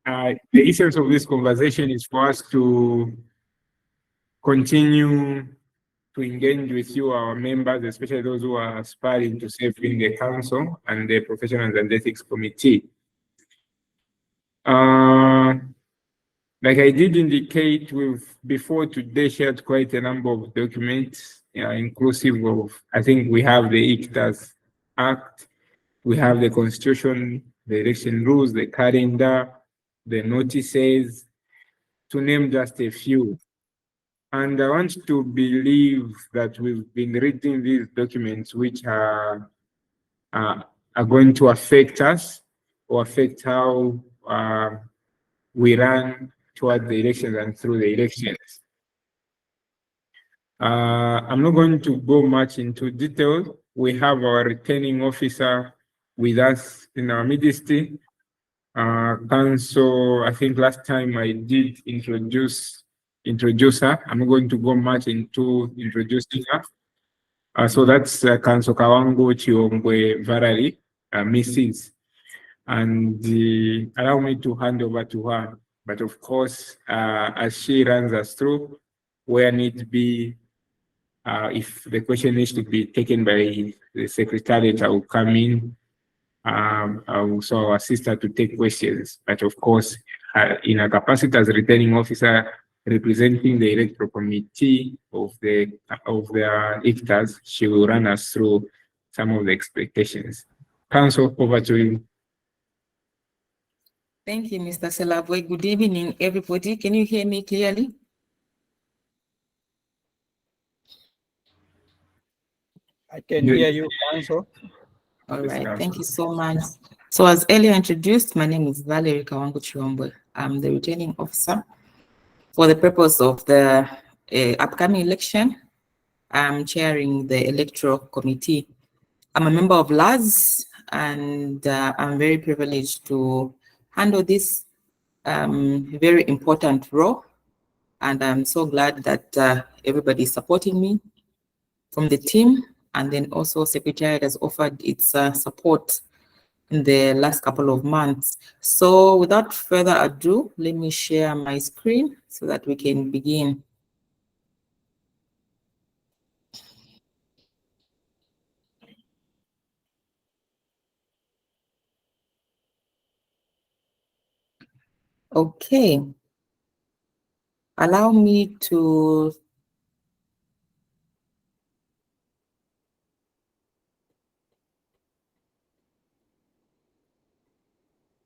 the essence of this conversation is for us to continue to engage with you, our members, especially those who are aspiring to serve in the council and the professionals and ethics committee. Like I did indicate, we've before today shared quite a number of documents, inclusive of, I think we have the ICTAZ Act, we have the Constitution, the election rules, the calendar, the notices, to name just a few. And I want to believe that we've been reading these documents, which are going to affect us or affect how we run toward the elections and through the elections. I'm not going to go much into detail. We have our returning officer with us in our midst. Council, I think last time I did introduce her. I'm not going to go much into introducing her. So that's Council Kawangu Chiyombwe Valerie, Mrs. And allow me to hand over to her. But of course, as she runs us through, where need be, if the question needs to be taken by the secretariat, I will come in. I will also assist her to take questions. But of course, in her capacity as returning officer representing the electoral committee of the ICTAZ, she will run us through some of the expectations. Council, over to you. Thank you, Mr. Selabwe. Good evening, everybody. Can you hear me clearly? I can hear you, Council. All right, thank you so much. So as earlier introduced, my name is Valerie Kawangu Chiyombwe. I'm the returning officer. For the purpose of the upcoming election, I'm chairing the Electoral Committee. I'm a member of LAZ, and I'm very privileged to handle this very important role. And I'm so glad that everybody is supporting me from the team, and then also Secretariat has offered its support in the last couple of months. So without further ado, let me share my screen so that we can begin. Okay. Allow me to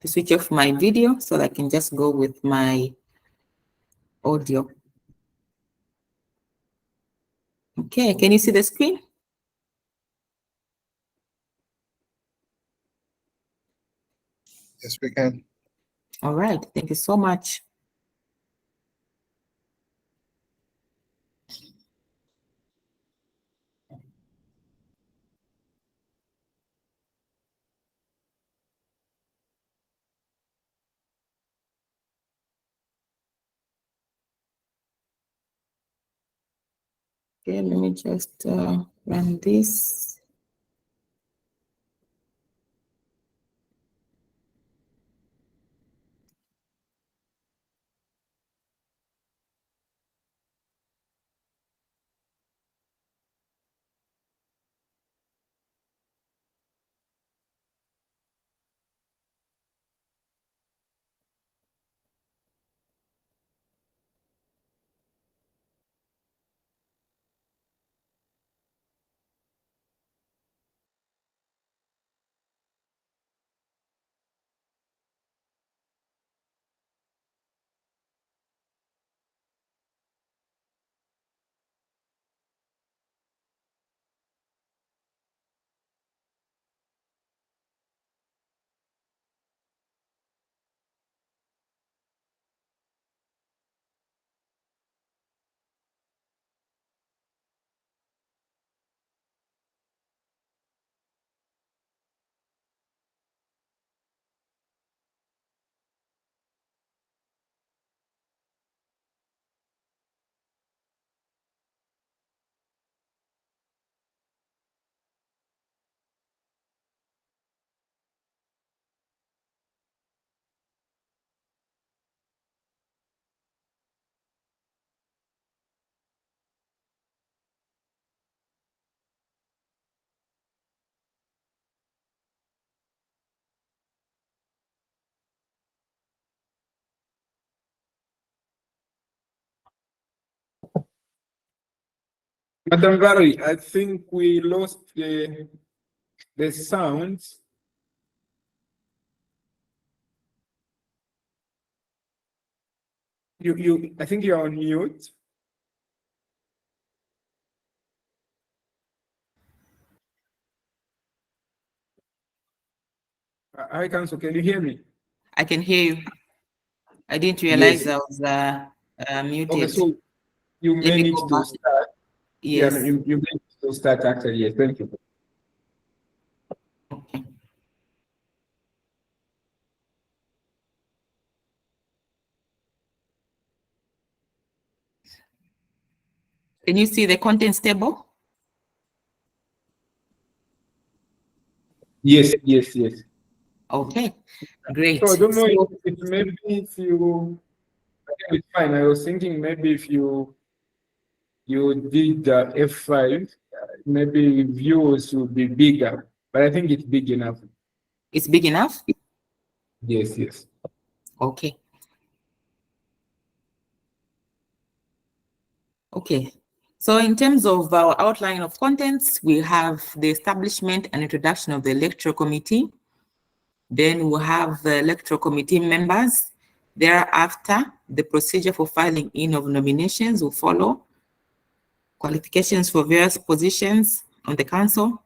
switch off my video so that I can just go with my audio. Okay, can you see the screen? Yes, we can. All right, thank you so much. Okay, let me just run this. Madam Valerie, I think we lost the sound. I think you're on mute. Hi, Council, can you hear me? I can hear you. I didn't realize Yes. I was muted. Okay, so you may need to start. Yes. Yeah, you may need to start actually. Yes, thank you. Okay. Can you see the contents table? Yes. Okay, great. So I don't know if maybe if you, it's fine. I was thinking maybe if you did F5, maybe views would be bigger, but I think it's big enough. It's big enough? Yes. Okay. Okay. So in terms of our outline of contents, we have the establishment and introduction of the electoral committee. Then we'll have the electoral committee members. Thereafter, the procedure for filing in of nominations will follow. Qualifications for various positions on the council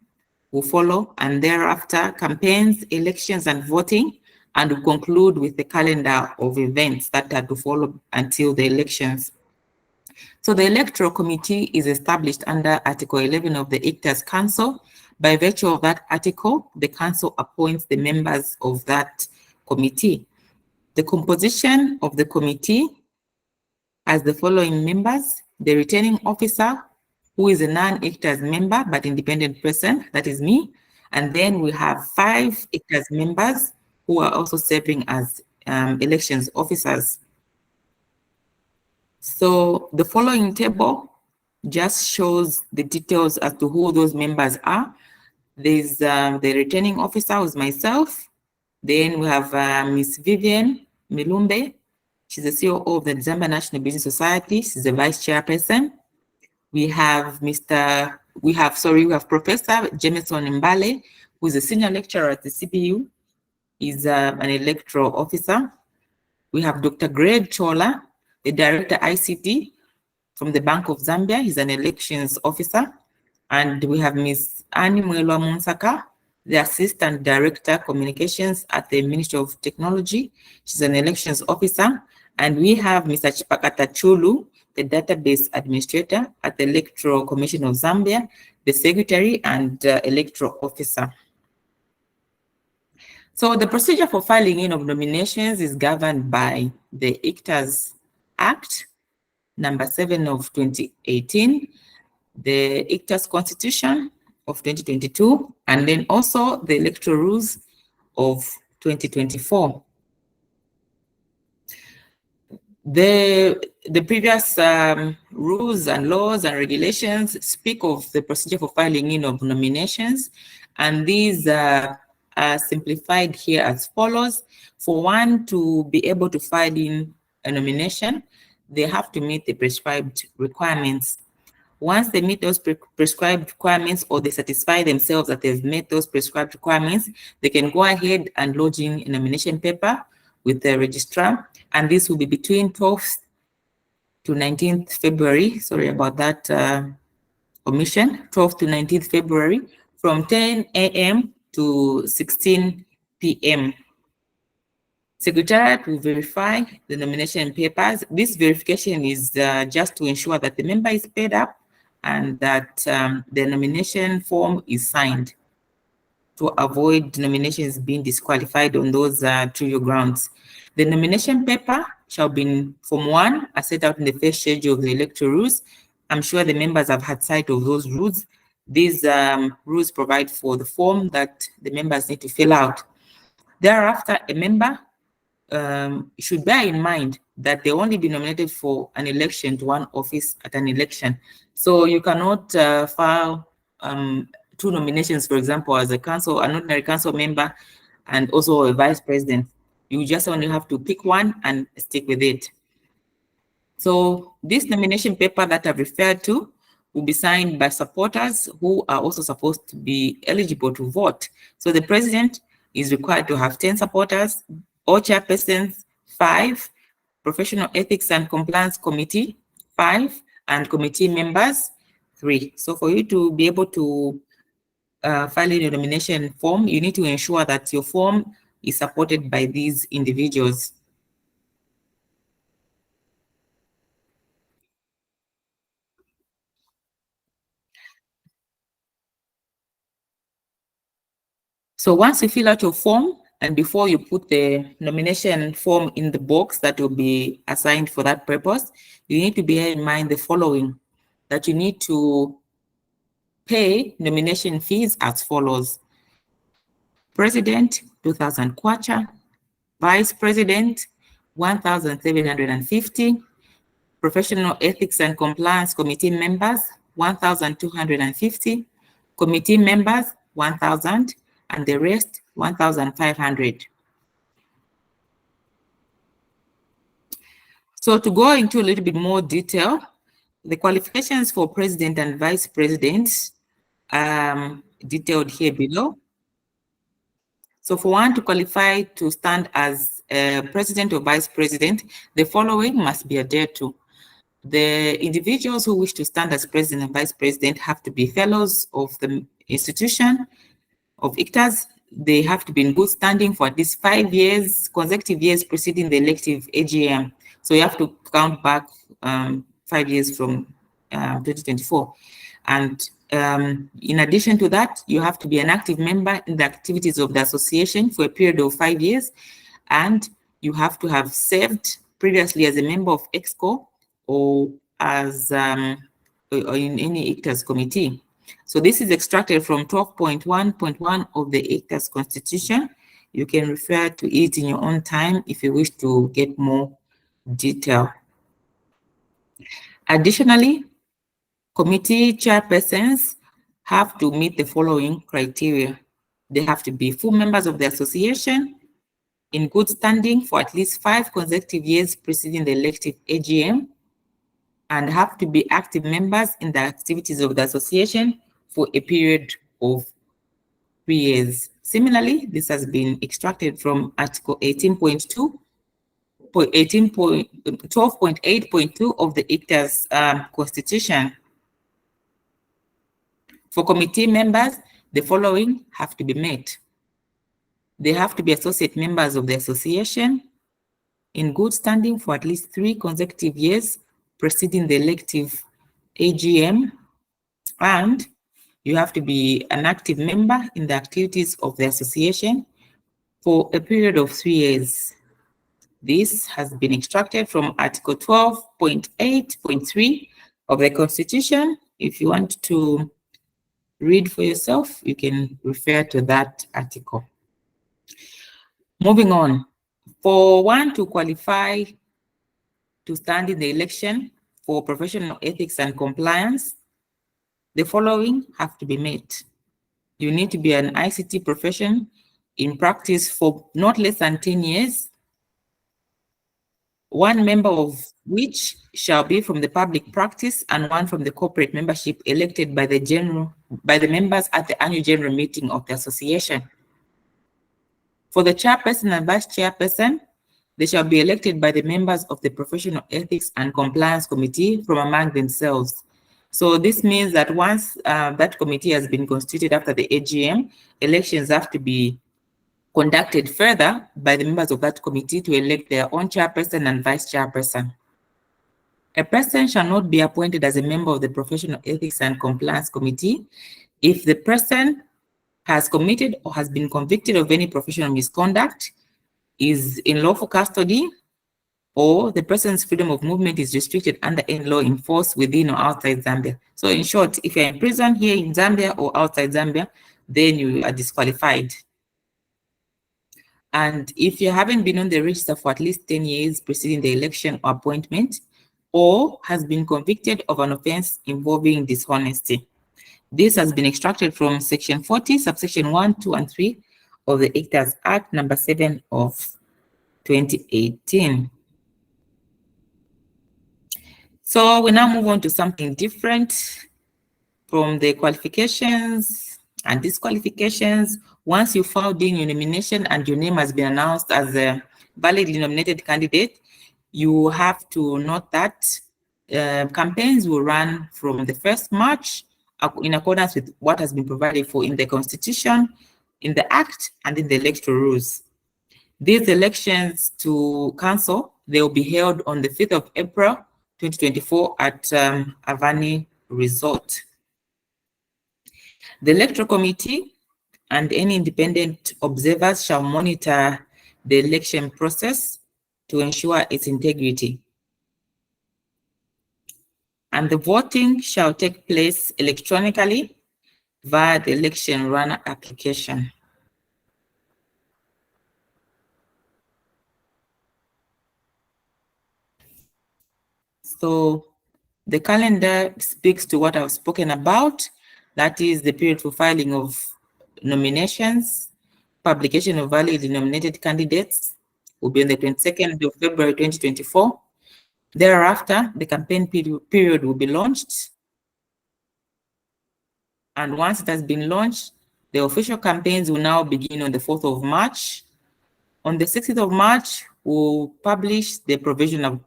will follow, and thereafter campaigns, elections, and voting, and we'll conclude with the calendar of events that are to follow until the elections. So the electoral committee is established under Article 11 of the ICTAZ Council. By virtue of that article, the council appoints the members of that committee. The composition of the committee has the following members: the returning officer, who is a non-ICTAZ member but independent person, that is me. And then we have 5 ICTAZ members who are also serving as elections officers. So the following table just shows the details as to who those members are. There's the returning officer, who's myself. Then we have Ms. Vivian Milumbe. She's the CEO of the Zambia National Business Society. She's the vice chairperson. We have Professor Jameson Mbale, who is a senior lecturer at the CPU. He's an electoral officer. We have Dr. Greg Chola, the director ICT from the Bank of Zambia. He's an elections officer. And we have Ms. Annie Mwelwa Munsaka, the assistant director communications at the Ministry of Technology. She's an elections officer. And we have Mr. Chipakata Chulu, the database administrator at the Electoral Commission of Zambia, the secretary and electoral officer. So the procedure for filing in of nominations is governed by the ICTAZ Act, number 7 of 2018, the ICTAZ Constitution of 2022, and then also the electoral rules of 2024. The previous rules and laws and regulations speak of the procedure for filing in of nominations, and these are simplified here as follows. For one to be able to file in a nomination, they have to meet the prescribed requirements. Once they meet those prescribed requirements, or they satisfy themselves that they've met those prescribed requirements, they can go ahead and lodge in a nomination paper with the registrar, and this will be between 12th to 19th February. Sorry about that omission. 12th to 19th February from 10 a.m. to 16 p.m. Secretariat will verify the nomination papers. This verification is just to ensure that the member is paid up and that the nomination form is signed, to avoid nominations being disqualified on those trivial grounds. The nomination paper shall be in Form 1, as set out in the first schedule of the electoral rules. I'm sure the members have had sight of those rules. These rules provide for the form that the members need to fill out. Thereafter, a member should bear in mind that they only be nominated for an election to one office at an election. So you cannot file 2 nominations, for example, as an ordinary council member and also a vice president. You just only have to pick one and stick with it. So this nomination paper that I've referred to will be signed by supporters who are also supposed to be eligible to vote. So the president is required to have 10 supporters, all chairpersons 5, professional ethics and compliance committee 5, and committee members 3. So for you to be able to file in your nomination form, you need to ensure that your form is supported by these individuals. So once you fill out your form, and before you put the nomination form in the box that will be assigned for that purpose, you need to bear in mind the following, that you need to pay nomination fees as follows. President, 2,000 kwacha. Vice President, 1,750. Professional Ethics and Compliance Committee members, 1,250. Committee members, 1,000. And the rest, 1,500. So to go into a little bit more detail, the qualifications for president and vice president detailed here below. So for one to qualify to stand as president or vice president, the following must be adhered to. The individuals who wish to stand as president and vice president have to be fellows of the institution of ICTAZ. They have to be in good standing for at least 5 years, consecutive years preceding the elective AGM. So you have to count back 5 years from 2024. And in addition to that, you have to be an active member in the activities of the association for a period of 5 years. And you have to have served previously as a member of EXCO or as or in any ICTAZ committee. So this is extracted from 12.1.1 of the ICTAZ Constitution. You can refer to it in your own time if you wish to get more detail. Additionally, committee chairpersons have to meet the following criteria. They have to be full members of the association, in good standing for at least 5 consecutive years preceding the elective AGM, and have to be active members in the activities of the association for a period of 3 years. Similarly, this has been extracted from Article 12.8.2 of the ICTAZ Constitution. For committee members, the following have to be met. They have to be associate members of the association, in good standing for at least 3 consecutive years preceding the elective AGM, and you have to be an active member in the activities of the association for a period of 3 years. This has been extracted from Article 12.8.3 of the Constitution. If you want to read for yourself, you can refer to that article. Moving on, for one to qualify to stand in the election for professional ethics and compliance, the following have to be met. You need to be an ICT profession in practice for not less than 10 years, 1 member of which shall be from the public practice and 1 from the corporate membership elected by the members at the annual general meeting of the association. For the chairperson and vice chairperson, they shall be elected by the members of the Professional Ethics and Compliance Committee from among themselves. So this means that once that committee has been constituted after the AGM, elections have to be conducted further by the members of that committee to elect their own chairperson and vice chairperson. A person shall not be appointed as a member of the Professional Ethics and Compliance Committee if the person has committed or has been convicted of any professional misconduct, is in lawful custody, or the person's freedom of movement is restricted under any law in force within or outside Zambia. So in short, if you're in prison here in Zambia or outside Zambia, then you are disqualified. And if you haven't been on the register for at least 10 years preceding the election or appointment, or has been convicted of an offense involving dishonesty. This has been extracted from Section 40, subsection 1, 2, and 3 of the ICTAZ Act number 7 of 2018. So we now move on to something different. from the qualifications and disqualifications. Once you filed in your nomination and your name has been announced as a validly nominated candidate, you have to note that campaigns will run from the 1st March in accordance with what has been provided for in the Constitution, in the Act, and in the electoral rules. These elections to council, they will be held on the 5th of April 2024 at Avani Resort. The Electoral Committee and any independent observers shall monitor the election process to ensure its integrity. And the voting shall take place electronically via the election runner application. So the calendar speaks to what I've spoken about. That is the period for filing of nominations. Publication of validly nominated candidates will be on the 22nd of February 2024. Thereafter, the campaign period will be launched. And once it has been launched, the official campaigns will now begin on the 4th of March. On the 6th of March, we'll publish the provisional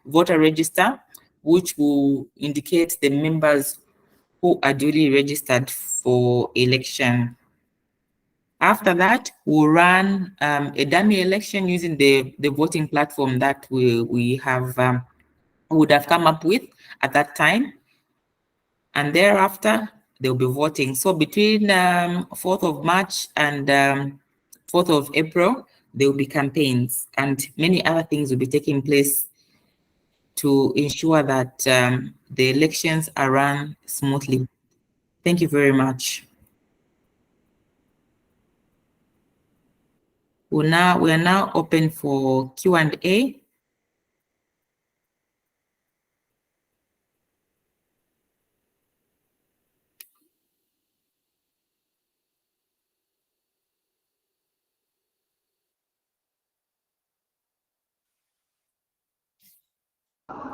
voter register, which will indicate the members who are duly registered for election. After that, we'll run a dummy election using the voting platform that we would have come up with at that time. And thereafter, they'll be voting. So between 4th of March and 4th of April, there will be campaigns and many other things will be taking place to ensure that the elections are run smoothly. Thank you very much. We are now open for Q&A.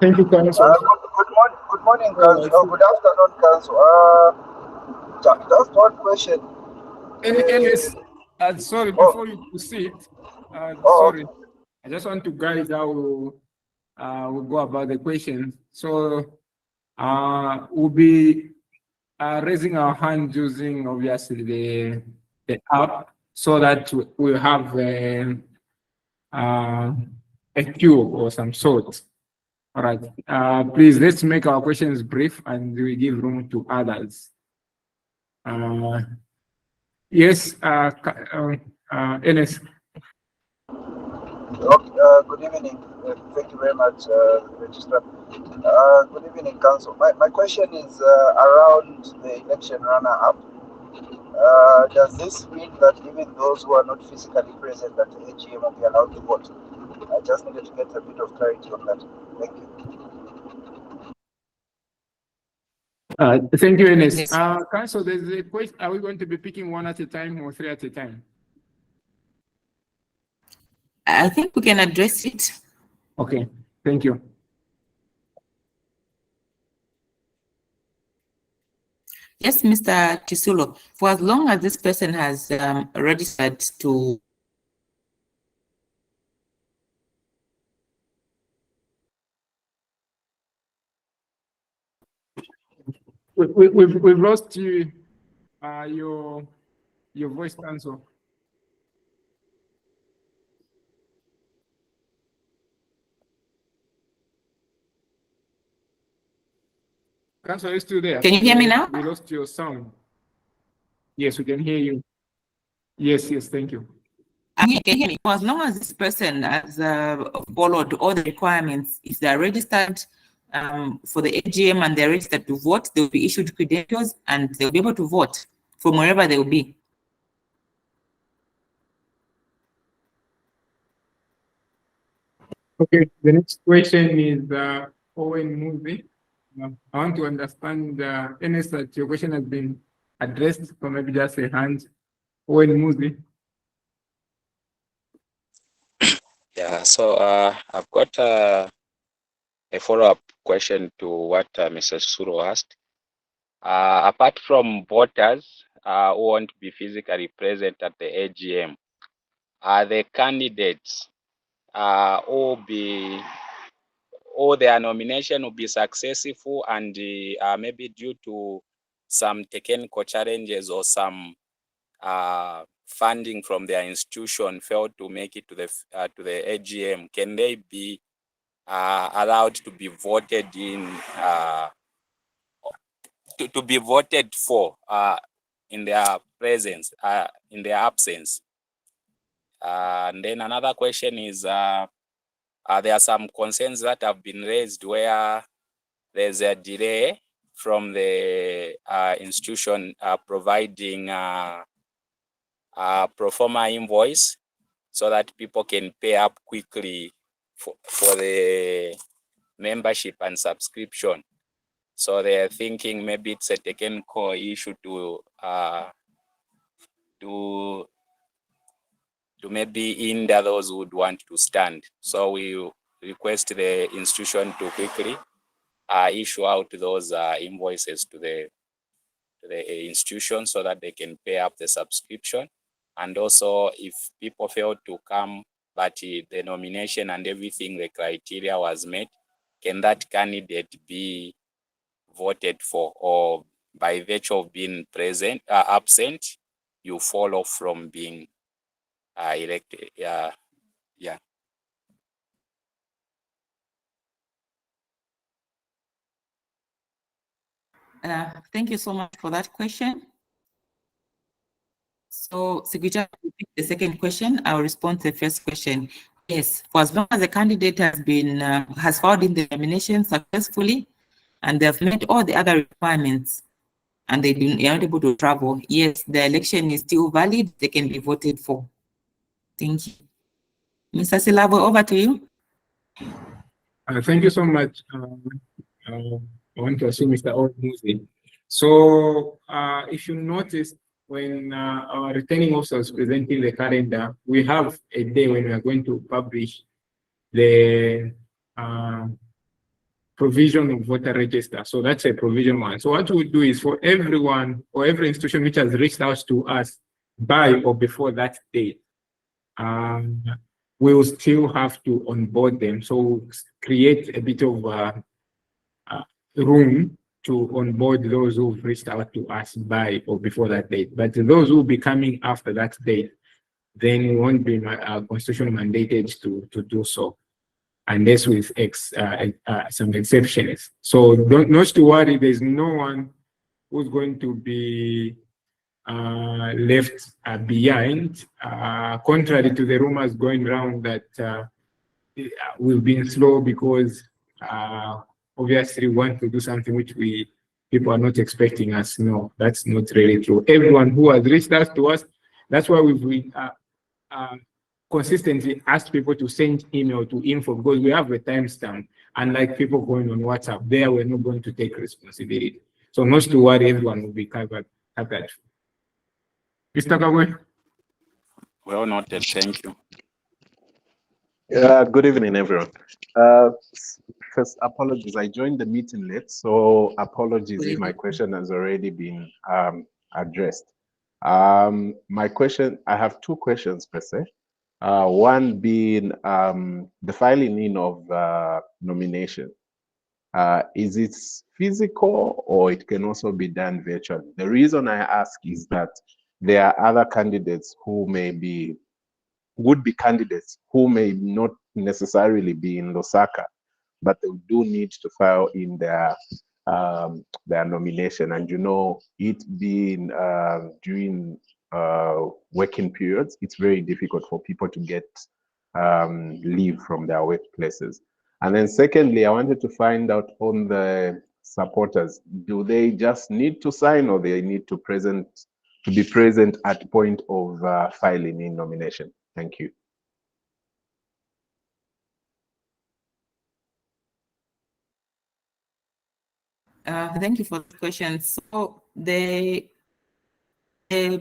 Thank you, Council. Good morning, Council. Oh, good afternoon, Council. Just one question. Sorry, before you proceed, sorry, I just want to guide how we'll go about the question. So we'll be raising our hand using obviously the app so that we'll have a queue or some sort. All right. Please, let's make our questions brief and we give room to others. Yes, Enes. Good evening. Thank you very much, Registrar. Good evening, Council. My question is around the election runner app. Does this mean that even those who are not physically present at the AGM will be allowed to vote? I just needed to get a bit of clarity on that. Thank you. Thank you, Enes. Council, there's a question. Are we going to be picking one at a time or three at a time? I think we can address it. Okay, thank you. Yes, Mr. Chisulo, for as long as this person has registered to We've lost you, your voice, Council. Council, are you still there? Can you hear me now? We lost your sound. Yes, we can hear you. Yes, thank you. Can you hear me? For as long as this person has followed all the requirements, if they're registered for the AGM and they're registered to vote, they'll be issued credentials and they'll be able to vote from wherever they will be. Okay, the next question is Owen Movie. I want to understand, Enes, that your question has been addressed, so maybe just a hand. Owen Movie. Yeah, so I've got a follow-up question to what Mr. Suro asked. apart from voters who want to be physically present at the AGM, the candidates or their nomination will be successful and maybe due to some technical challenges or some funding from their institution failed to make it to the AGM, can they be allowed to be voted in to be voted for in their presence, in their absence? And then another question is, there are some concerns that have been raised where there's a delay from the institution providing pro forma invoice so that people can pay up quickly for the membership and subscription. So they're thinking maybe it's a technical issue to maybe hinder those who would want to stand. So we request the institution to quickly issue out those invoices to the institution so that they can pay up the subscription. And also, if people fail to come, but the nomination and everything, the criteria was met, can that candidate be voted for, or by virtue of being present, absent, you fall off from being elected? Yeah. Thank you so much for that question. So, Secretary, the second question, I'll respond to the first question. Yes, for as long as the candidate has been has filed in the nomination successfully, and they've met all the other requirements, and they're not able to travel, yes, the election is still valid. They can be voted for. Thank you. Mr. Silabo, over to you. Thank you so much. I want to assume Mr. Olmuzi. So if you notice, when our returning officer is presenting the calendar, we have a day when we are going to publish the provision of voter register. So that's a provision one. So what we do is for everyone or every institution which has reached out to us by or before that date, we will still have to onboard them. So create a bit of room to onboard those who've reached out to us by or before that date. But those who will be coming after that date, then we won't be constitutionally mandated to do so, unless with some exceptions. So not to worry, there's no one who's going to be left behind, contrary to the rumors going around that we've been slow because obviously we want to do something which people are not expecting us. No, that's not really true. Everyone who has reached out to us, that's why we've consistently asked people to send email to info, because we have a timestamp. Unlike people going on WhatsApp, there we're not going to take responsibility. So not to worry, everyone will be covered. Mr. Kagwe? Well noted, thank you. Good evening, everyone. First, apologies. I joined the meeting late, so apologies if my question has already been addressed. My question, I have two questions per se. One being the filing in of nomination. Is it physical or it can also be done virtually? The reason I ask is that there are other candidates who would be candidates who may not necessarily be in Lusaka, but they do need to file in their nomination. And you know, it being during working periods, it's very difficult for people to get leave from their workplaces. And then secondly, I wanted to find out on the supporters, do they just need to sign, or they need to be present at point of filing in nomination? Thank you. Thank you for the question. So the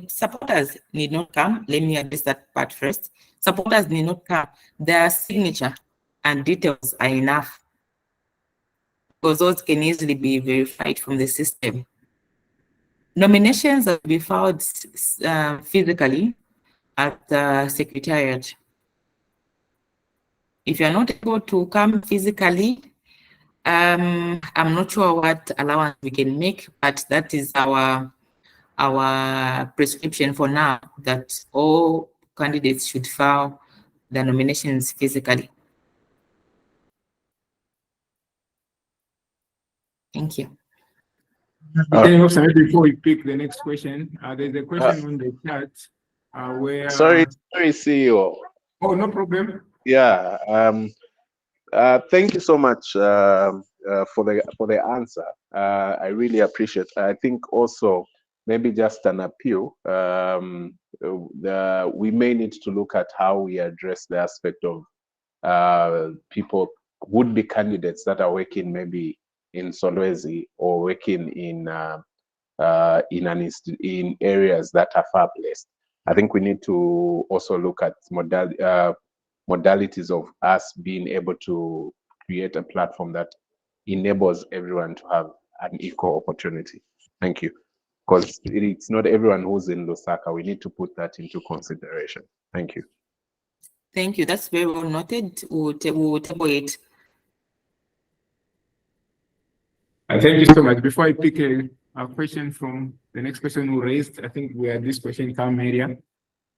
supporters need not come. Let me address that part first. Supporters need not come. Their signature and details are enough, because those can easily be verified from the system. Nominations will be filed physically at the Secretariat. If you're not able to come physically, I'm not sure what allowance we can make, but that is our prescription for now, that all candidates should file the nominations physically. Thank you. Before we pick the next question, there's a question on the chat where. Sorry, CEO. Oh, no problem. Yeah. Thank you so much for the answer. I really appreciate. I think also maybe just an appeal. We may need to look at how we address the aspect of people would-be candidates that are working maybe in Solwezi or working in areas that are far placed. I think we need to also look at modalities of us being able to create a platform that enables everyone to have an equal opportunity. Thank you. Because it's not everyone who's in Lusaka. We need to put that into consideration. Thank you. Thank you. That's very well noted. We'll table it. Thank you so much. Before I pick a question from the next person who raised, I think we had this question in Kam area.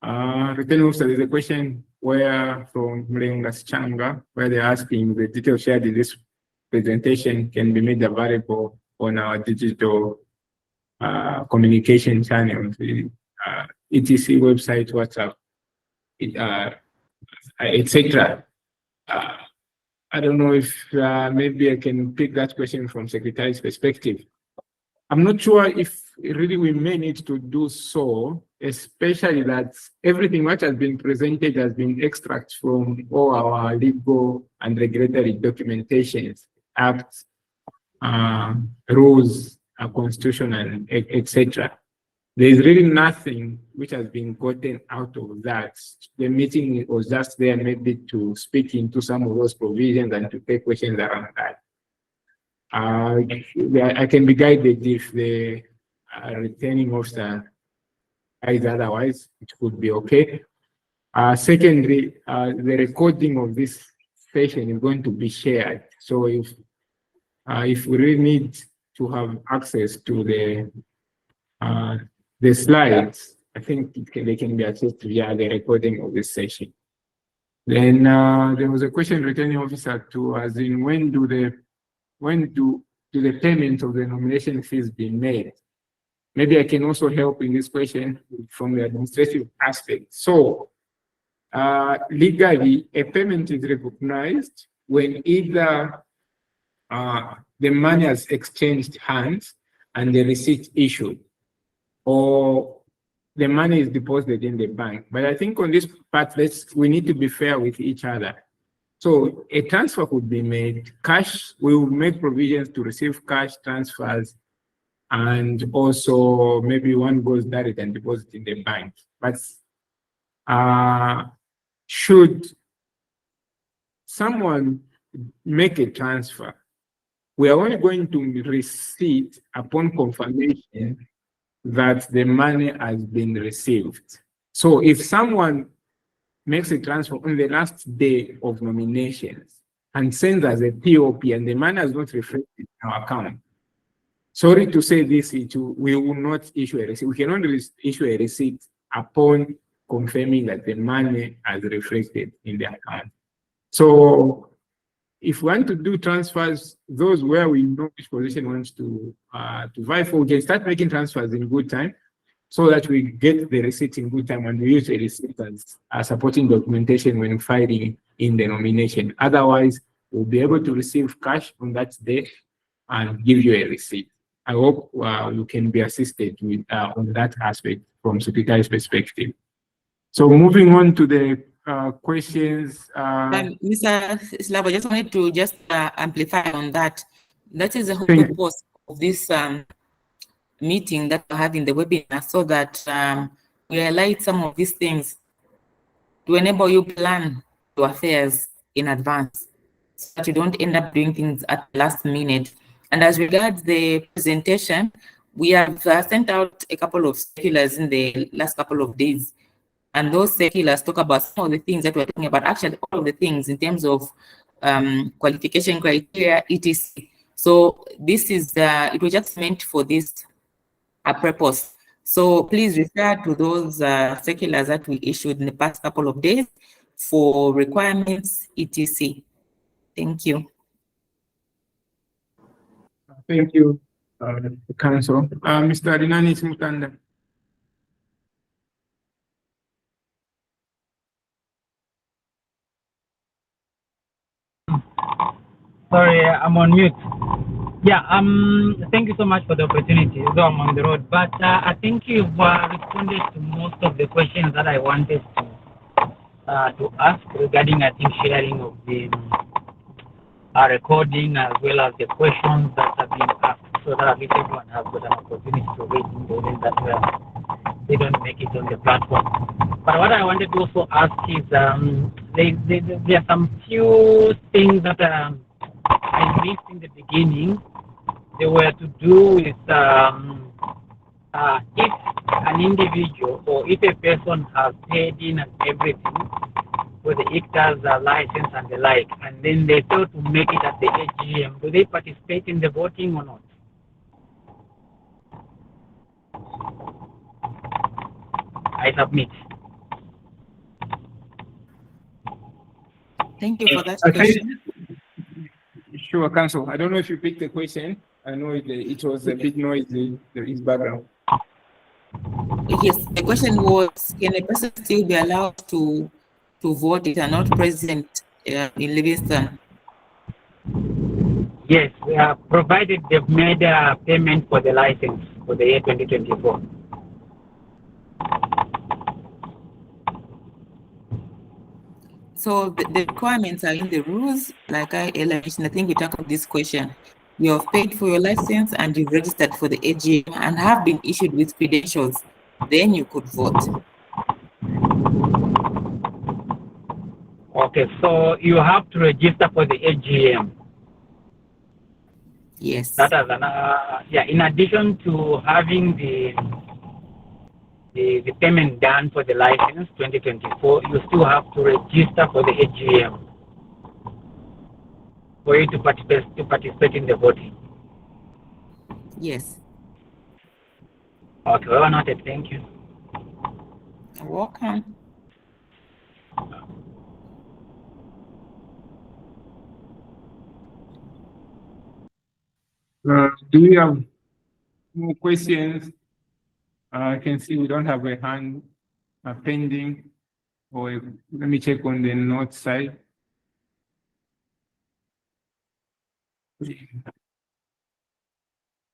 There's a question where from Mlengas Changa, where they're asking the details shared in this presentation can be made available on our digital communication channels, ETC website, WhatsApp, etc. I don't know if maybe I can pick that question from Secretary's perspective. I'm not sure if really we may need to do so, especially that everything which has been presented has been extracts from all our legal and regulatory documentations, acts, rules, constitution, and etc. There is really nothing which has been gotten out of that. The meeting was just there maybe to speak into some of those provisions and to take questions around that. I can be guided if the returning officer is otherwise, it could be okay. Secondly, the recording of this session is going to be shared. So if we really need to have access to the slides, I think they can be accessed via the recording of this session. Then there was a question returning officer to as in when do the payment of the nomination fees be made? Maybe I can also help in this question from the administrative aspect. So legally, a payment is recognized when either the money has exchanged hands and the receipt issued, or the money is deposited in the bank. But I think on this part, we need to be fair with each other. So a transfer could be made, cash, we will make provisions to receive cash transfers, and also maybe one goes direct and deposit in the bank. But should someone make a transfer, we are only going to receive upon confirmation that the money has been received. So if someone makes a transfer on the last day of nominations and sends us a POP and the money has not reflected in our account, sorry to say this, we will not issue a receipt. We can only issue a receipt upon confirming that the money has reflected in the account. So if we want to do transfers, those where we know which position wants to vie for, we can start making transfers in good time so that we get the receipt in good time and we use the receipt as supporting documentation when filing in the nomination. Otherwise, we'll be able to receive cash on that day and give you a receipt. I hope you can be assisted with on that aspect from Secretary's perspective. So moving on to the questions. Mr. Slavo, I just wanted to amplify on that. That is the whole purpose of this meeting that we're having, the webinar, so that we highlight some of these things to enable you plan your affairs in advance, so that you don't end up doing things at the last minute. And as regards the presentation, We have sent out a couple of circulars in the last couple of days, and those circulars talk about some of the things that we're talking about, actually all of the things in terms of qualification criteria, etc. So this is, it was just meant for this purpose. So please refer to those circulars that we issued in the past couple of days for requirements, etc. Thank you. Thank you, Council. Mr. Adinani Smutanda. Sorry, I'm on mute. Yeah, thank you so much for the opportunity, though I'm on the road. But I think you've responded to most of the questions that I wanted to ask regarding, I think, sharing of the recording as well as the questions that have been asked, so that at least everyone has got an opportunity to read in the event that they don't make it on the platform. But what I wanted to also ask is, there are some few things that I missed in the beginning. They were to do with if an individual or if a person has paid in and everything for the ICTAZ license and the like, and then they fail to make it at the AGM, do they participate in the voting or not? I submit. Thank you for that question. Sure, Council. I don't know if you picked the question. I know it was a bit noisy, its background. Yes, the question was, can a person still be allowed to vote if they are not present in Livingston? Yes, provided they've made a payment for the license for the year 2024. So the requirements are in the rules. Like I mentioned, I think we tackled this question. You have paid for your license and you've registered for the AGM and have been issued with credentials. Then you could vote. Okay, so you have to register for the AGM. Yes. That is yeah. In addition to having the payment done for the license 2024, you still have to register for the AGM for you to participate in the voting. Yes. Okay, well noted. Thank you. You're welcome. Do we have more questions? I can see we don't have a hand pending, or let me check on the north side.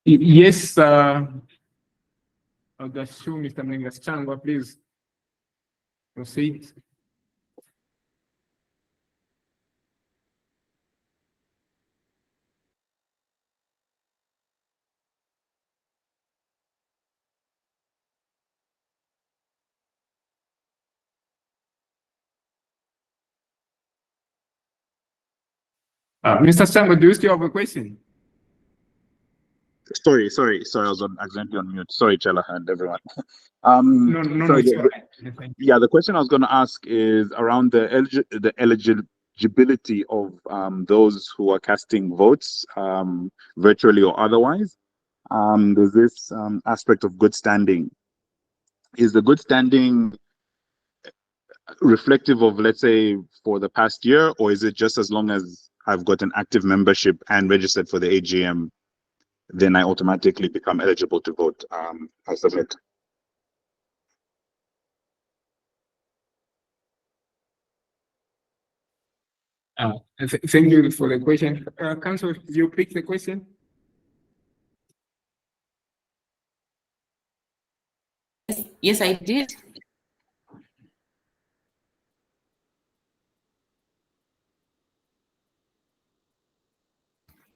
Yes, I'll just show Mr. Mlengas-Changwa, please proceed. Mr. Changwa, do you still have a question? Sorry, I was accidentally on mute. Sorry, Chela and everyone. No, it's all right. Yeah, the question I was going to ask is around the eligibility of those who are casting votes, virtually or otherwise. There's this aspect of good standing. Is the good standing reflective of, let's say, for the past year, or is it just as long as I've got an active membership and registered for the AGM, then I automatically become eligible to vote? I submit. Thank you for the question. Council, did you pick the question? Yes, I did.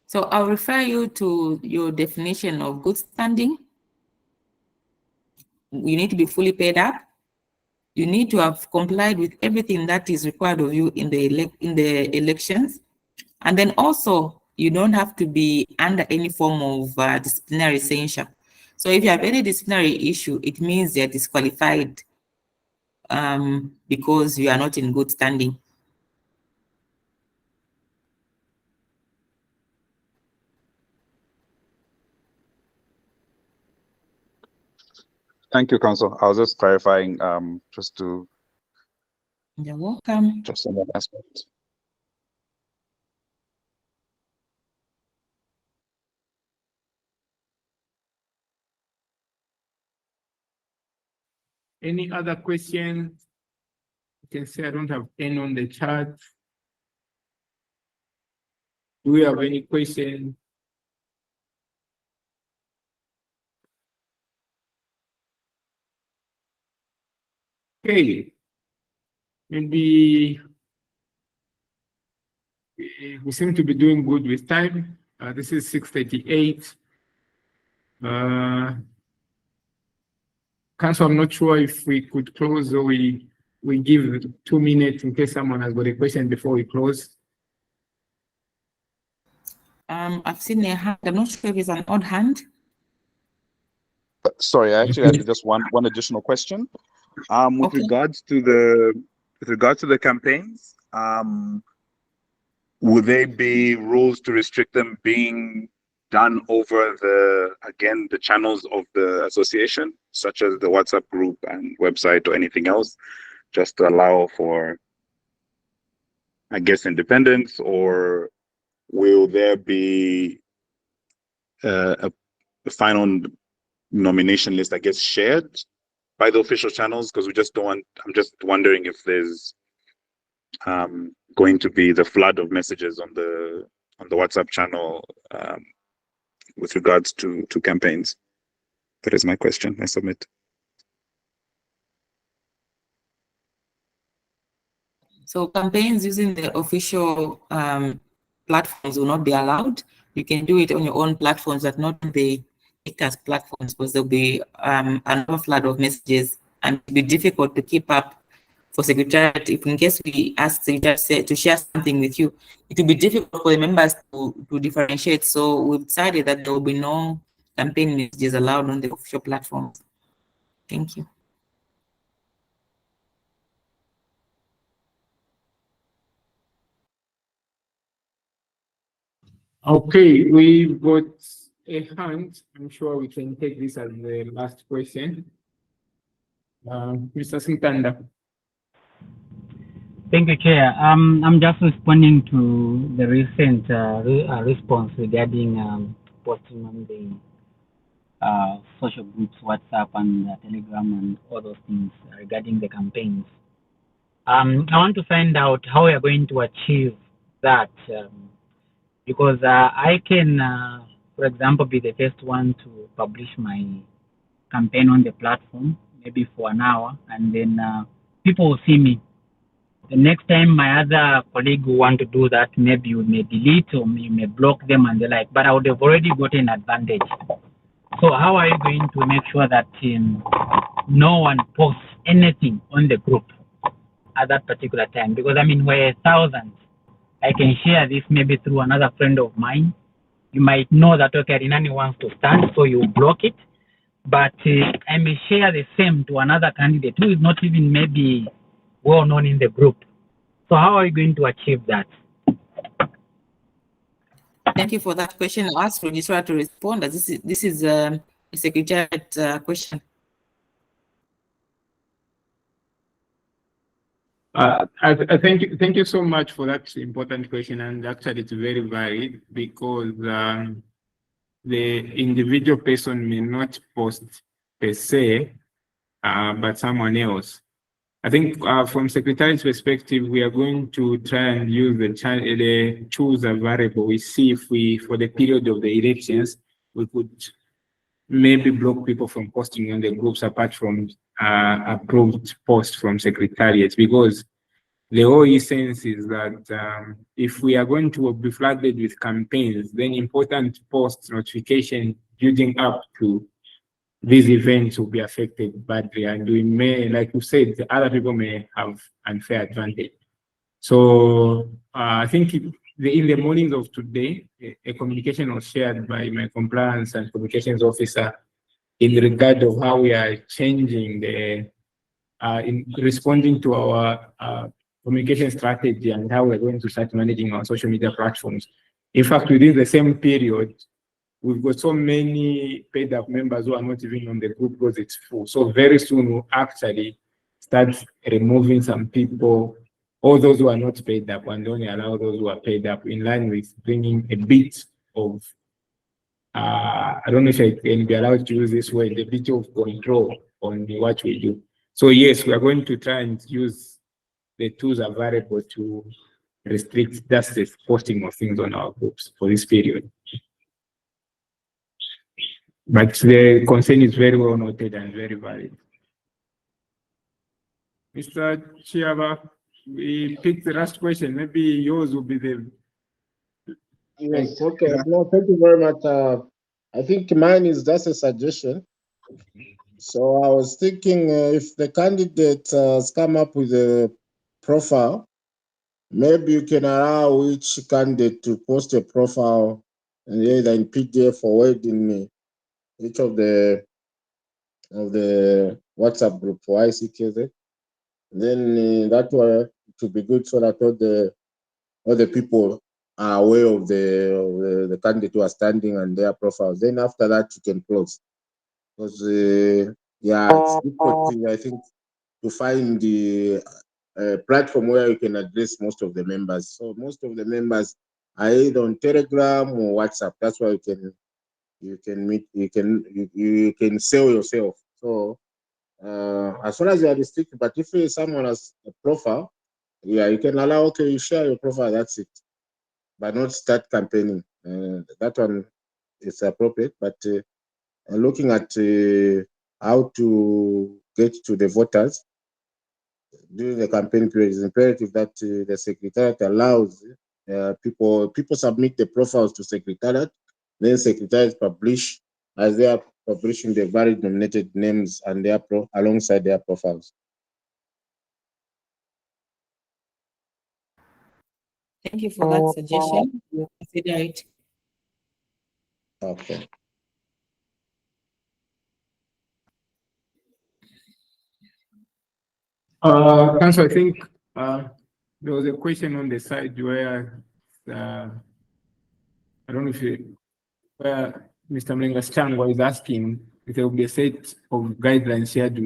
So I'll refer you to your definition of good standing. You need to be fully paid up. You need to have complied with everything that is required of you in the elections. And then also, you don't have to be under any form of disciplinary censure. So if you have any disciplinary issue, it means you're disqualified because you are not in good standing. Thank you, Council. I was just clarifying, just to. You're welcome. Just on that aspect. Any other questions? You can say I don't have any on the chat. Do we have any questions? Okay. Maybe we seem to be doing good with time. This is 6:38. Council, I'm not sure if we could close or we give 2 minutes in case someone has got a question before we close. I've seen a hand. I'm not sure if it's an odd hand. Sorry, I actually had just one additional question. With regards to the campaigns, will there be rules to restrict them being done over the channels of the association, such as the WhatsApp group and website or anything else, just to allow for, I guess, independence? Or will there be a final nomination list, I guess, shared by the official channels? Because we just don't want, I'm just wondering if there's going to be the flood of messages on the WhatsApp channel with regards to campaigns. That is my question. I submit. So campaigns using the official platforms will not be allowed. You can do it on your own platforms, but not the ICTAZ platforms, because there'll be another flood of messages, and it'll be difficult to keep up for Secretariat. If in case we ask Secretariat to share something with you, it will be difficult for the members to differentiate. So we've decided that there will be no campaign messages allowed on the official platforms. Thank you. Okay, we've got a hand. I'm sure we can take this as the last question. Mr. Sintanda. Thank you, Chair. I'm just responding to the recent response regarding posting on the social groups, WhatsApp and Telegram and all those things regarding the campaigns. I want to find out how we are going to achieve that, because I can, for example, be the first one to publish my campaign on the platform, maybe for an hour, and then people will see me. The next time my other colleague will want to do that, maybe you may delete or you may block them and the like, but I would have already gotten an advantage. So how are you going to make sure that no one posts anything on the group at that particular time? Because I mean, we're thousands. I can share this maybe through another friend of mine. You might know that, okay, Rinani wants to stand, so you block it. But I may share the same to another candidate who is not even maybe well known in the group. So how are you going to achieve that? Thank you for that question. I'll ask Registrar to respond, as this is a Secretariat question. Thank you so much for that important question, and actually it's very valid, because the individual person may not post per se, but someone else. I think from Secretariat's perspective, we are going to try and use the choose a variable. We see if we, for the period of the elections, we could maybe block people from posting on the groups apart from approved posts from Secretariat, because the whole essence is that if we are going to be flooded with campaigns, then important post notification building up to these events will be affected badly, and we may, like you said, the other people may have unfair advantage. So I think in the mornings of today, a communication was shared by my compliance and communications officer in regard of how we are changing the in responding to our communication strategy and how we're going to start managing our social media platforms. In fact, within the same period, we've got so many paid up members who are not even on the group because it's full. So very soon we'll actually start removing some people, all those who are not paid up, and only allow those who are paid up, in line with bringing a bit of, I don't know if I can be allowed to use this word, a bit of control on what we do. So yes, we are going to try and use the tools available to restrict just the posting of things on our groups for this period. But the concern is very well noted and very valid. Mr. Chiaba, we picked the last question. Maybe yours will be the... Yes, okay. No, thank you very much. I think mine is just a suggestion. So I was thinking if the candidate has come up with a profile, maybe you can allow each candidate to post a profile and either in PDF or Word in each of the WhatsApp group for ICTAZ. Then that way it would be good so that all the people are aware of the candidate who are standing and their profiles. Then after that you can close. Because yeah, it's difficult, I think, to find the platform where you can address most of the members. So most of the members are either on Telegram or WhatsApp. That's why you can sell yourself. So as soon as you are restricted, but if someone has a profile, yeah, you can allow, okay, you share your profile, that's it, but not start campaigning. That one is appropriate, but looking at how to get to the voters during the campaign period, it's imperative that the Secretariat allows people submit the profiles to Secretariat, then Secretariat publish as they are publishing the valid nominated names and their alongside their profiles. Thank you for that suggestion. We'll consider it. Okay. Council, I think there was a question on the side where I don't know if where Mr. Mlengas Changwa is asking if there will be a set of guidelines shared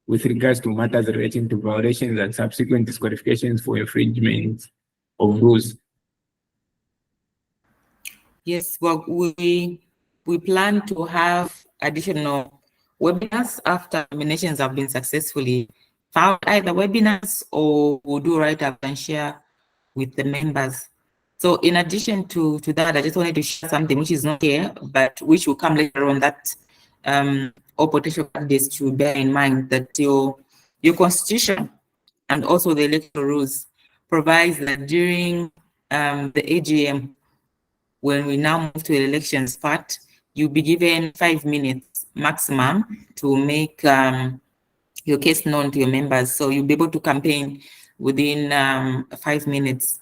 with regards to matters relating to violations and subsequent disqualifications for infringement of rules. Yes, well, we plan to have additional webinars after nominations have been successfully found, either webinars or we'll do write-up and share with the members. So in addition to that, I just wanted to share something which is not here, but which will come later on, that all potential candidates to bear in mind that your constitution and also the electoral rules provides that during the AGM, when we now move to the elections part, you'll be given 5 minutes maximum to make your case known to your members. So you'll be able to campaign within 5 minutes.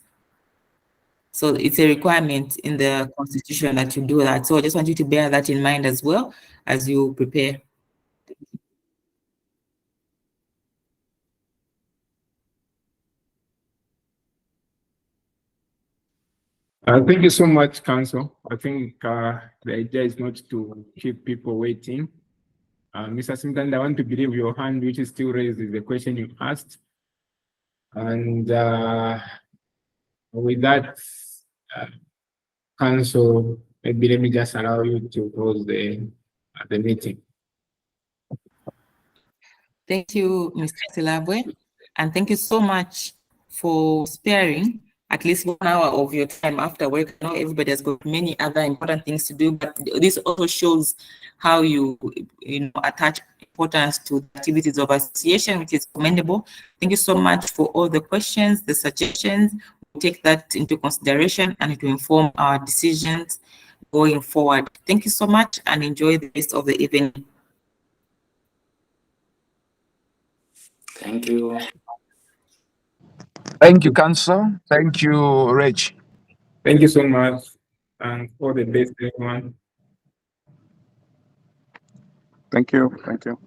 So it's a requirement in the constitution that you do that. So I just want you to bear that in mind as well as you prepare. Thank you so much, Council. I think the idea is not to keep people waiting. Mr. Simtanda, I want to believe your hand, which is still raised, is the question you asked. And with that, Council, maybe let me just allow you to close the meeting. Thank you, Mr. Silabwe, and thank you so much for sparing at least 1 hour of your time after work. I know everybody has got many other important things to do, but this also shows how you attach importance to the activities of association, which is commendable. Thank you so much for all the questions, the suggestions. We'll take that into consideration and it will inform our decisions going forward. Thank you so much and enjoy the rest of the evening. Thank you. Thank you, Council. Thank you, Reg. Thank you so much, and all the best, everyone. Thank you. Thank you.